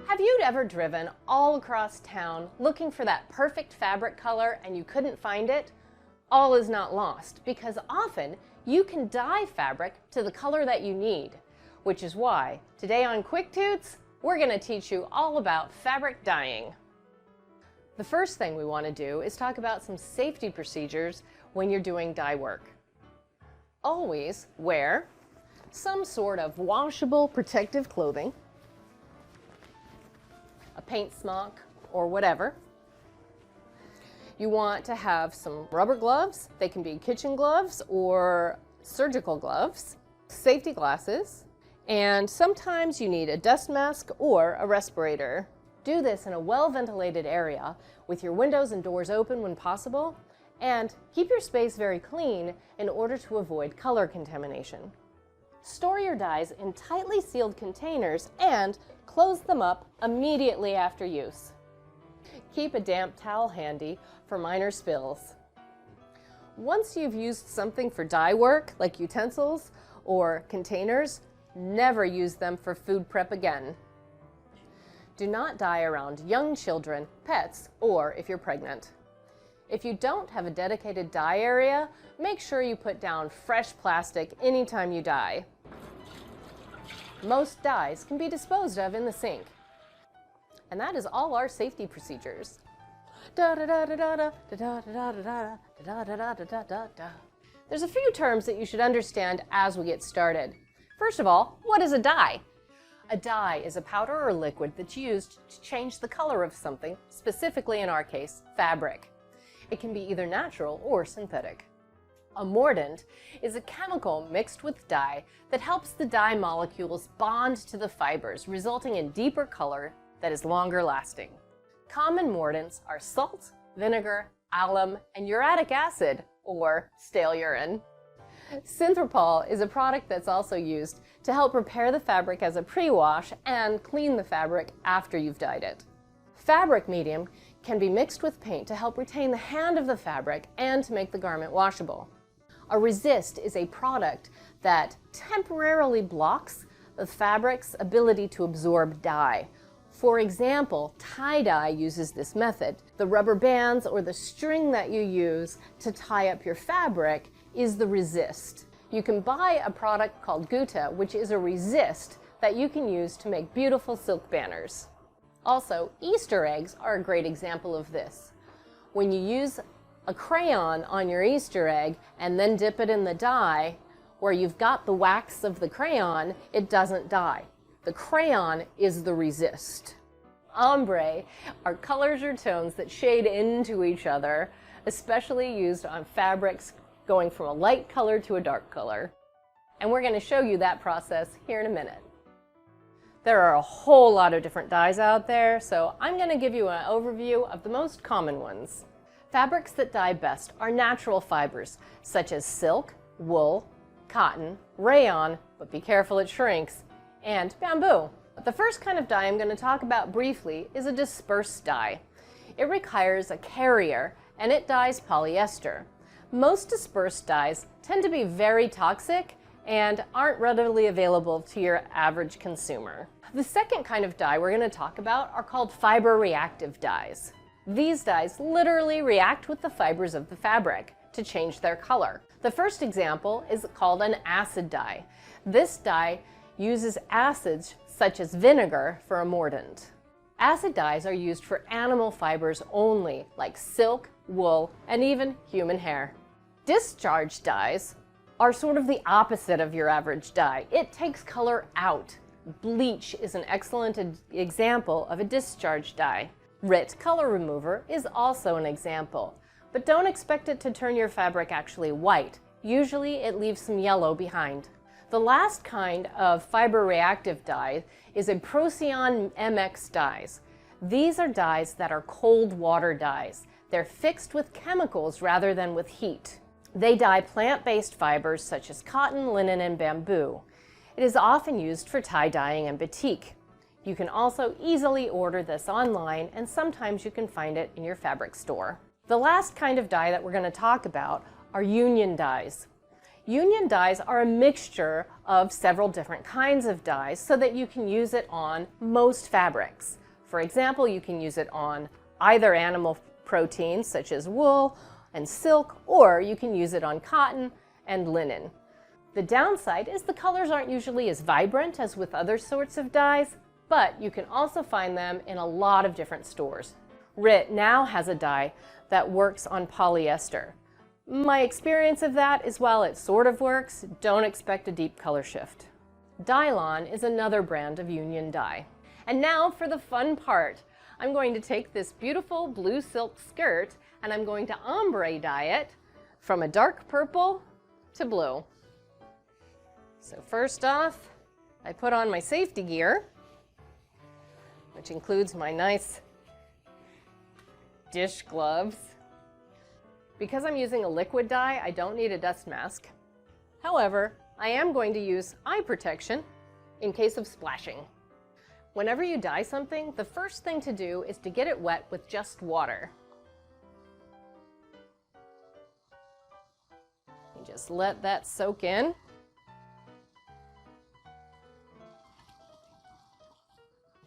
Have you ever driven all across town looking for that perfect fabric color and you couldn't find it? All is not lost, because often you can dye fabric to the color that you need, which is why today on Quick Toots, we're going to teach you all about fabric dyeing. The first thing we want to do is talk about some safety procedures when you're doing dye work. Always wear some sort of washable protective clothing, a paint smock or whatever. You want to have some rubber gloves. They can be kitchen gloves or surgical gloves, safety glasses, and sometimes you need a dust mask or a respirator. Do this in a well-ventilated area with your windows and doors open when possible, and keep your space very clean in order to avoid color contamination. Store your dyes in tightly sealed containers and close them up immediately after use. Keep a damp towel handy for minor spills. Once you've used something for dye work, like utensils or containers, never use them for food prep again. Do not dye around young children, pets, or if you're pregnant. If you don't have a dedicated dye area, make sure you put down fresh plastic anytime you dye. Most dyes can be disposed of in the sink. And that is all our safety procedures. There's a few terms that you should understand as we get started. First of all, what is a dye? A dye is a powder or liquid that's used to change the color of something, specifically in our case, fabric. It can be either natural or synthetic. A mordant is a chemical mixed with dye that helps the dye molecules bond to the fibers, resulting in deeper color that is longer lasting. Common mordants are salt, vinegar, alum, and uric acid, or stale urine. Synthropol is a product that's also used to help prepare the fabric as a pre-wash and clean the fabric after you've dyed it. Fabric medium can be mixed with paint to help retain the hand of the fabric and to make the garment washable. A resist is a product that temporarily blocks the fabric's ability to absorb dye. For example, tie-dye uses this method. The rubber bands or the string that you use to tie up your fabric is the resist. You can buy a product called Gutta, which is a resist that you can use to make beautiful silk banners. Also, Easter eggs are a great example of this. When you use a crayon on your Easter egg and then dip it in the dye, where you've got the wax of the crayon, it doesn't dye. The crayon is the resist. Ombre are colors or tones that shade into each other, especially used on fabrics going from a light color to a dark color. And we're going to show you that process here in a minute. There are a whole lot of different dyes out there, so I'm going to give you an overview of the most common ones. Fabrics that dye best are natural fibers, such as silk, wool, cotton, rayon, but be careful it shrinks, and bamboo. The first kind of dye I'm going to talk about briefly is a dispersed dye. It requires a carrier, and it dyes polyester. Most dispersed dyes tend to be very toxic and aren't readily available to your average consumer. The second kind of dye we're going to talk about are called fiber-reactive dyes. These dyes literally react with the fibers of the fabric to change their color. The first example is called an acid dye. This dye uses acids such as vinegar for a mordant. Acid dyes are used for animal fibers only, like silk, wool, and even human hair. Discharge dyes are sort of the opposite of your average dye. It takes color out. Bleach is an excellent example of a discharge dye. RIT color remover is also an example, but don't expect it to turn your fabric actually white. Usually it leaves some yellow behind. The last kind of fiber-reactive dye is a Procyon MX dyes. These are dyes that are cold water dyes. They're fixed with chemicals rather than with heat. They dye plant-based fibers such as cotton, linen, and bamboo. It is often used for tie-dyeing and batik. You can also easily order this online, and sometimes you can find it in your fabric store. The last kind of dye that we're going to talk about are union dyes. Union dyes are a mixture of several different kinds of dyes so that you can use it on most fabrics. For example, you can use it on either animal proteins such as wool and silk, or you can use it on cotton and linen. The downside is the colors aren't usually as vibrant as with other sorts of dyes, but you can also find them in a lot of different stores. RIT now has a dye that works on polyester. My experience of that is while it sort of works, don't expect a deep color shift. Dylon is another brand of Union dye. And now for the fun part. I'm going to take this beautiful blue silk skirt and I'm going to ombre dye it from a dark purple to blue. So first off, I put on my safety gear, which includes my nice dish gloves. Because I'm using a liquid dye, I don't need a dust mask. However, I am going to use eye protection in case of splashing. Whenever you dye something, the first thing to do is to get it wet with just water. You just let that soak in.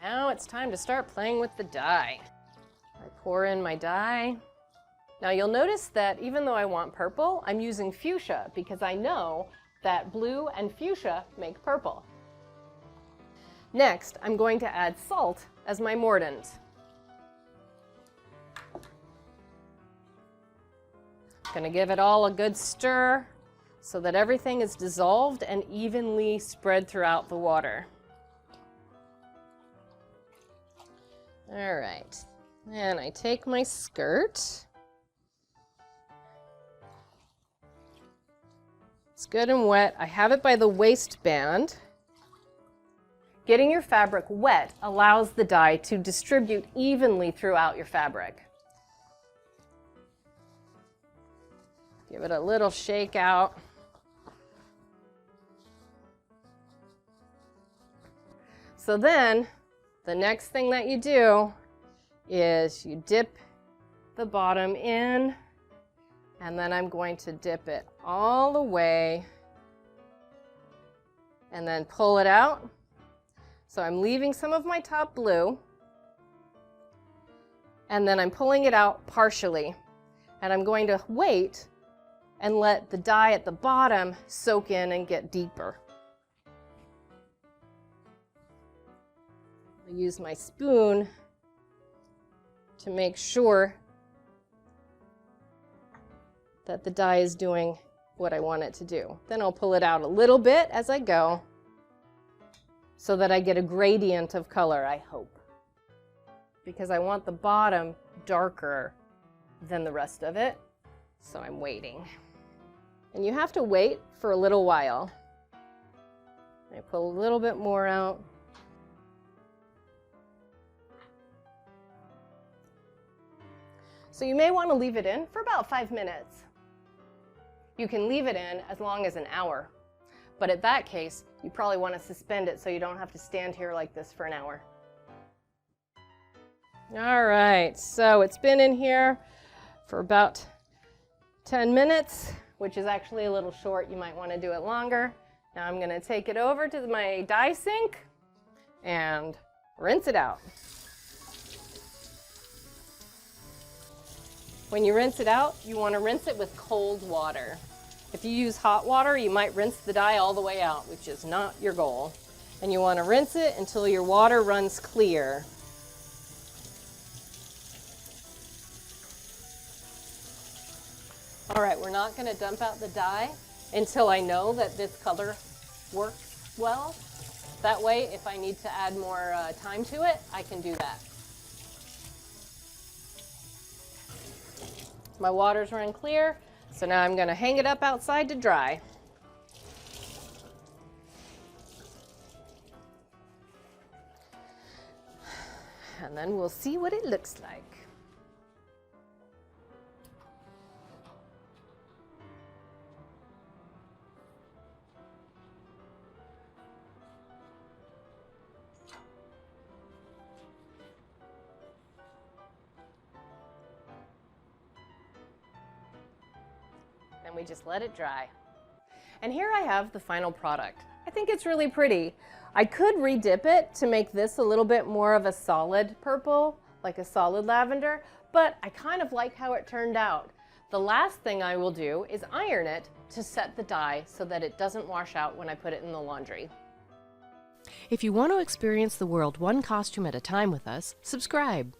Now it's time to start playing with the dye. I pour in my dye. Now you'll notice that even though I want purple, I'm using fuchsia because I know that blue and fuchsia make purple. Next, I'm going to add salt as my mordant. I'm going to give it all a good stir so that everything is dissolved and evenly spread throughout the water. All right, and I take my skirt. It's good and wet. I have it by the waistband. Getting your fabric wet allows the dye to distribute evenly throughout your fabric. Give it a little shake out. So then, the next thing that you do is you dip the bottom in, and then I'm going to dip it all the way and then pull it out. So I'm leaving some of my top blue, and then I'm pulling it out partially. And I'm going to wait and let the dye at the bottom soak in and get deeper. I use my spoon to make sure that the dye is doing what I want it to do. Then I'll pull it out a little bit as I go so that I get a gradient of color, I hope. Because I want the bottom darker than the rest of it, so I'm waiting. And you have to wait for a little while. I pull a little bit more out. So you may want to leave it in for about 5 minutes. You can leave it in as long as an hour. But in that case, you probably want to suspend it so you don't have to stand here like this for an hour. All right, so it's been in here for about 10 minutes, which is actually a little short. You might want to do it longer. Now I'm going to take it over to my dye sink and rinse it out. When you rinse it out, you want to rinse it with cold water. If you use hot water, you might rinse the dye all the way out, which is not your goal. And you want to rinse it until your water runs clear. All right, we're not going to dump out the dye until I know that this color works well. That way, if I need to add more time to it, I can do that. My water's run clear, so now I'm going to hang it up outside to dry. And then we'll see what it looks like. And we just let it dry. And here I have the final product. I think it's really pretty. I could redip it to make this a little bit more of a solid purple, like a solid lavender, but I kind of like how it turned out. The last thing I will do is iron it to set the dye so that it doesn't wash out when I put it in the laundry. If you want to experience the world one costume at a time with us, subscribe,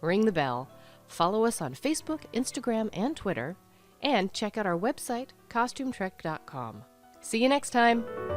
ring the bell, follow us on Facebook, Instagram, and Twitter, and check out our website, costumetrek.com. See you next time!